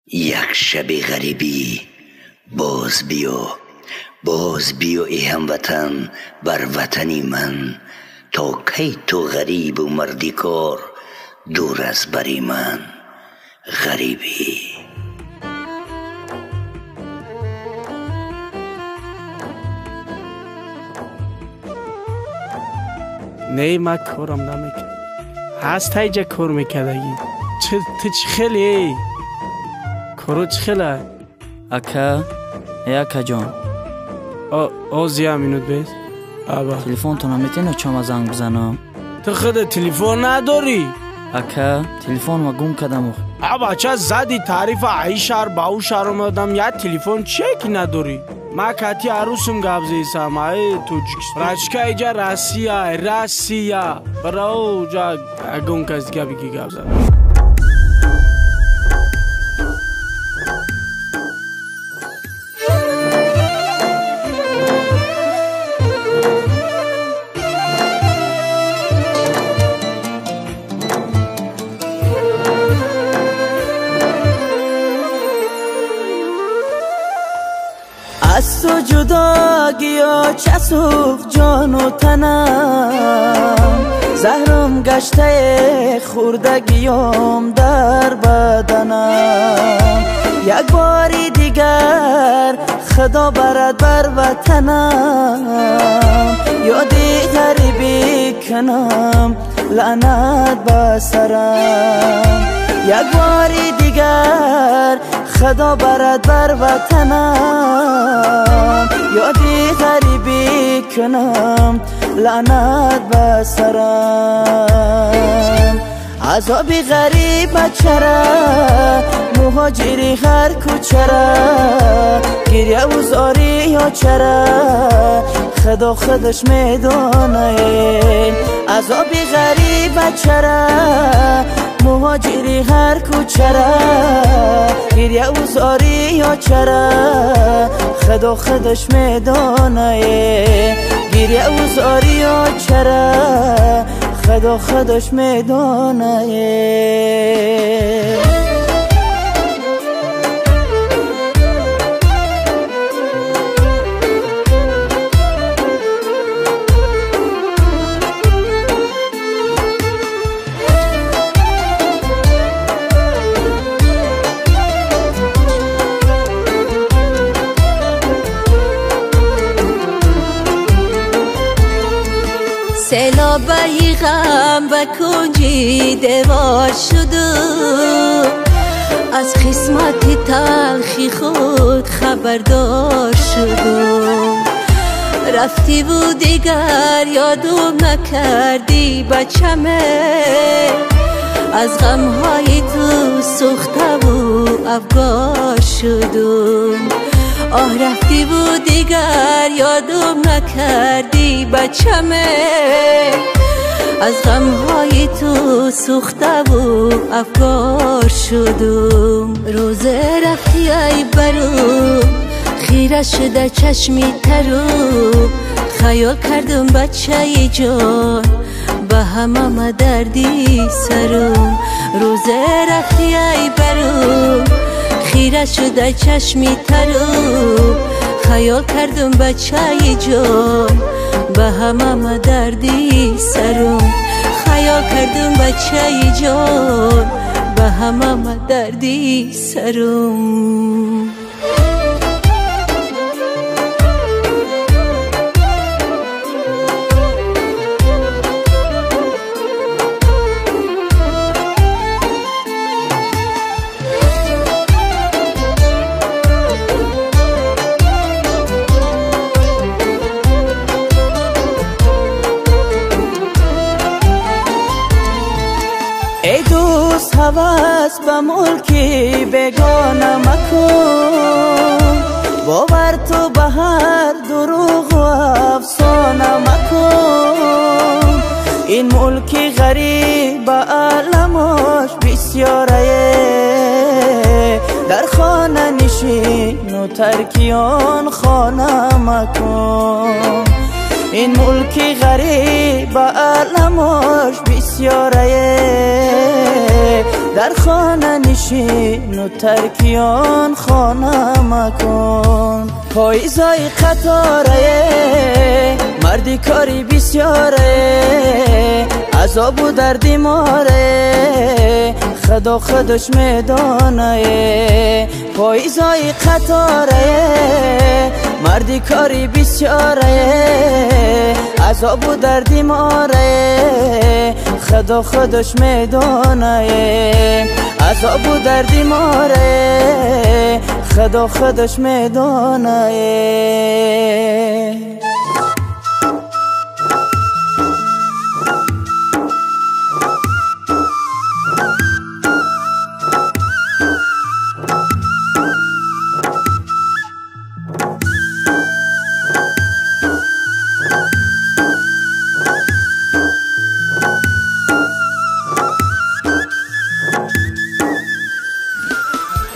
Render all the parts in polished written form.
یک شب غریبی باز بیو ای هموطن بر وطنی من. تا کی تو غریب و مردی کار دور از بری من غریبی. نه ما کارم نمیکنم. هست اینجا کار میکردگی تو چی خیلی کارو چی خیلی اکا اکا جان آزیا مینود بیس آبا تلفن تو نمیتونی چما زنگ بزنم؟ تو خود تلفن نداری؟ اکا تلفن ما گم کردم. آبا چه زدی تعریف ای شهر با او شهر اومدم یا تلفن چکی نداری؟ ما کتی عروسم گابزیسم ای توجیکستان راشکا ایجا راسیا براو جا گم کس گابی گابزد. از تو جداگی و چسوخ جان و تنم، زهرم گشته خوردگیم در بدنم. یک باری دیگر خدا برد بر وطنم، یادی غریبی کنم لعنت بسرم. یک باری دیگر خدا برد بر وطنم، یادی غریبی کنم لعنت بسرم. عذابی غریب چرا مهاجری هر کوچرا، گریه و زاری یا چرا خدا خودش میدونه. عذابی غریب چرا مهاجری هر کوچرا، گریه و زاری یا چرا خدا خودش میدونه. گریه و زاری یا چرا خدا خودش میدونه. سیلابی غم و کنجی دیوار شدم، از قسمت تلخی خود خبردار شدم. رفتی بود دیگر یادم نکردی بچمه، از غمهای تو سوخته و افگار شدم. آه رفتی بود دیگر یادم نکردی بچمه، از غمهای تو سوخته و افگار شدم. روزه رفتی ای برو خیره شده چشمی ترو، خیال کردم بچه ای جان به همه دردی سرم. روزه رفتی ای برو خیره شده چشمی ترو، خیال کردم بچه ای جان به همه دردی سرم. خیال کردم بچه ای جان به همه دردی سرم. ای دوست هوس به ملکی بگانه مکن، باور تو به هر دروغ و افسانه مکن. این ملکی غریب علماش بسیاره، در خانه نشین و ترکیان خانه مکن. این ملکی غریب علماش بسیاره، در خانه نشین و ترکیان خانه مکن پاییزای قطاره مردی کاری بسیاره عذاب و دردی ماره خدا خودش میدانه پاییزای قطاره مردی کاری بسیاره عذاب و دردی ماره خدا خودش میدانه عذاب و دردی ماره خدا خودش میدانه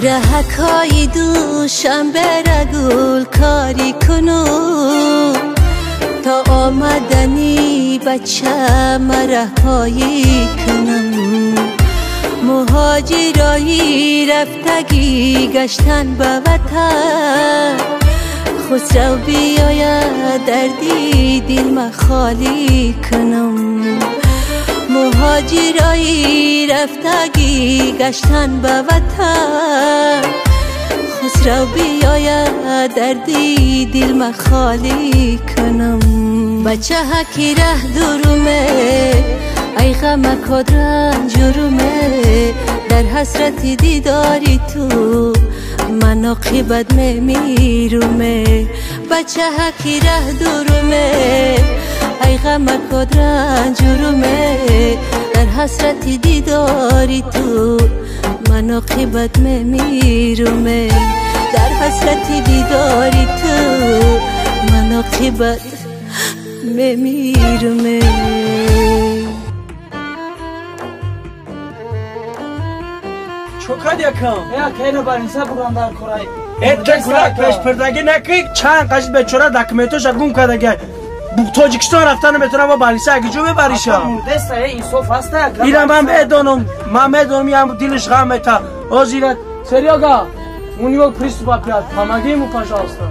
رهکای دوشنبه را گل کاری کنو تا آمدنی بچه مرهایی کنم مهاجرایی رفتگی گشتن به وطن خسرو بیاید دردی دل ما خالی کنم مهاجرایی رفتگی گشتن به وطن خسرو بیاید دردی دل ما خالی کنم بچه هکی ره درومه ای غم کد رنجورومه در حسرت دیداری تو من عاقبت میمیرومه بچه هکی ره درومه ای غم کد رنجورومه در حسرت دیداری تو من عاقبت میمیرومه در حسرت دیداری تو من عاقبت میمیرومه چوکاد یکم یا کینو برنسا برام در کورای ات گلک پیش پردگی نکی چند قشت بیچاره دکمنتوش گم کرده توجیکستان رفتن میتونه با بالیسا اگه جو ببریشا دسته این صوف هست اینا من میدونم یه دلش غم میتا آزیرت سریاگا اونیو پریستوپا پیاد پامگیمو پاجاستا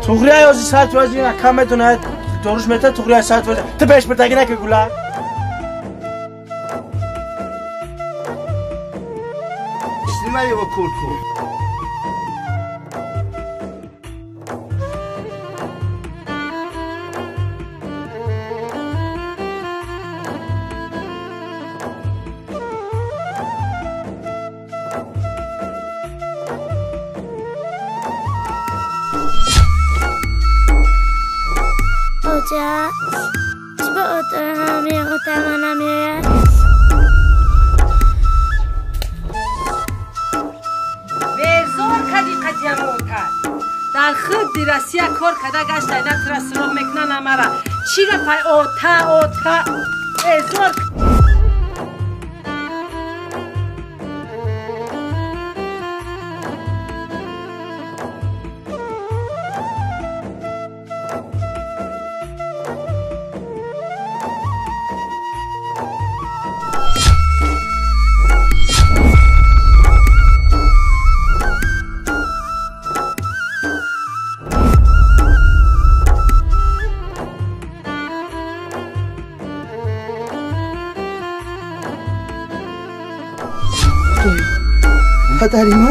توغریه آزی ساعت وزی کم میتونه دروش میتا توغریه ساعت وزی تو پیش پردگی نکی گلک Sнимай его куртку. Ocha, coba otamanamnya. در خود دیرسیه کار کده گشت اینا ترسرو میکنه نماره چی را پای اوتا ازور Kata Rima